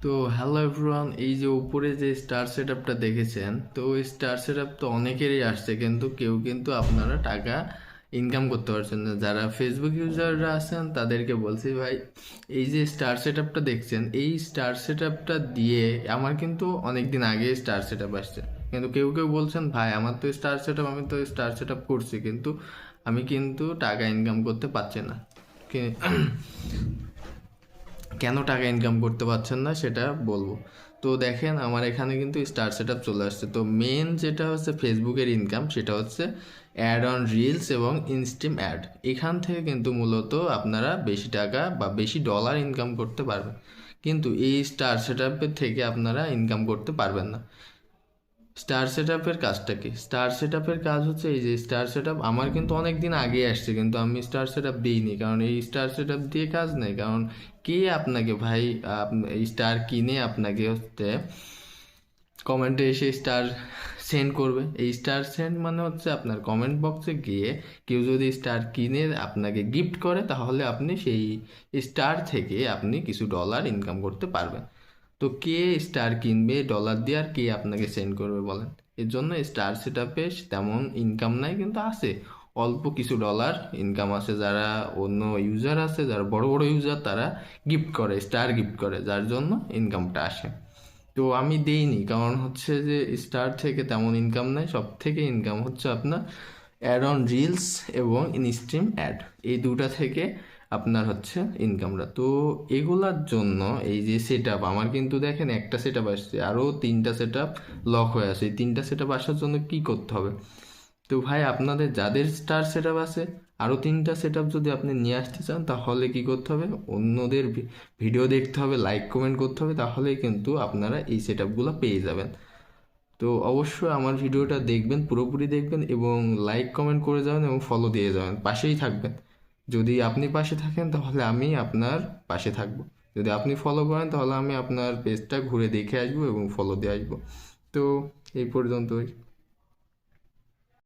তো hello everyone, এই যে উপরে যে স্টার সেটআপটা দেখেছেন, তো ওই স্টার সেটআপ তো অনেকেরই আসছে, কিন্তু কেউ কিন্তু আপনারা টাকা ইনকাম করতে পারছেন না। যারা ফেসবুক ইউজাররা আছেন তাদেরকে বলছি, ভাই এই যে স্টার সেটআপটা দেখছেন, এই স্টার সেটআপটা দিয়ে আমার কিন্তু অনেক দিন আগে স্টার সেটআপ আসছে, কিন্তু কেউ কেউ বলছেন ভাই আমার তো স্টার সেটআপ, আমি তো স্টার সেটআপ করছি, কিন্তু আমি কিন্তু টাকা ইনকাম করতে পারছি না। কেন টাকা ইনকাম করতে পারছেন না সেটা বলবো। তো দেখেন আমার এখানে কিন্তু স্টার সেটআপ চলে আসছে। তো মেন যেটা হচ্ছে ফেসবুকের ইনকাম, সেটা হচ্ছে অ্যাড অন রিলস এবং ইনস্ট্রিম অ্যাড। এখান থেকে কিন্তু মূলত আপনারা বেশি টাকা বা বেশি ডলার ইনকাম করতে পারবেন, কিন্তু এই স্টার সেটআপের থেকে আপনারা ইনকাম করতে পারবেন না। স্টার সেটআপের কাজটা কি? স্টার সেটআপের কাজ হচ্ছে এই যে স্টার সেটআপ আমার কিন্তু অনেক দিন আগে আসছে, কিন্তু আমি স্টার সেটআপ দিইনি, কারণ এই স্টার সেটআপ দিয়ে কাজ নেই। কারণ কে আপনাকে ভাই এই স্টার কিনে আপনাকে হচ্ছে কমেন্টে এসে স্টার সেন্ড করবে? এই স্টার সেন্ড মানে হচ্ছে আপনার কমেন্ট বক্সে গিয়ে কেউ যদি স্টার কিনে আপনাকে গিফট করে, তাহলে আপনি সেই স্টার থেকে আপনি কিছু ডলার ইনকাম করতে পারবেন। তো কে স্টার কিনবে ডলার দিয়ে, আর কে আপনাকে সেন্ড করবে বলেন? এর জন্য স্টার সেটআপে তেমন ইনকাম নাই, কিন্তু আছে অল্প কিছু ডলার ইনকাম আছে। যারা অন্য ইউজার আছে, যারা বড় বড় ইউজার, তারা গিফট করে, স্টার গিফট করে, যার জন্য ইনকামটা আসে। তো আমি দেইনি, কারণ হচ্ছে যে স্টার থেকে তেমন ইনকাম নাই। সব থেকে ইনকাম হচ্ছে আপনার অ্যাড অন রিলস এবং ইনস্ট্রিম অ্যাড, এই দুটা থেকে আপনার হচ্ছে ইনকামটা। তো এগুলার জন্য এই যে সেট আপ, আমার কিন্তু দেখেন একটা সেট আপ আসছে, আরও তিনটা সেট আপ লক হয়ে আছে। এই তিনটা সেট আপ আসার জন্য কি করতে হবে? তো ভাই আপনাদের যাদের স্টার সেট আপ আছে, আরও তিনটা সেট আপ যদি আপনি নিয়ে আসতে চান, তাহলে কি করতে হবে? অন্যদের ভিডিও দেখতে হবে, লাইক কমেন্ট করতে হবে, তাহলেই কিন্তু আপনারা এই সেট আপগুলো পেয়ে যাবেন। তো অবশ্যই আমার ভিডিওটা দেখবেন, পুরোপুরি দেখবেন, এবং লাইক কমেন্ট করে যাবেন এবং ফলো দিয়ে যাবেন, পাশেই থাকবেন। যদি আপনি পাশে থাকেন তাহলে আমি আপনার পাশে থাকবো, যদি আপনি ফলো করেন তাহলে আমি আপনার পেজটা ঘুরে দেখে আসবো এবং ফলো দিয়ে আসবো। তো এই পর্যন্তই।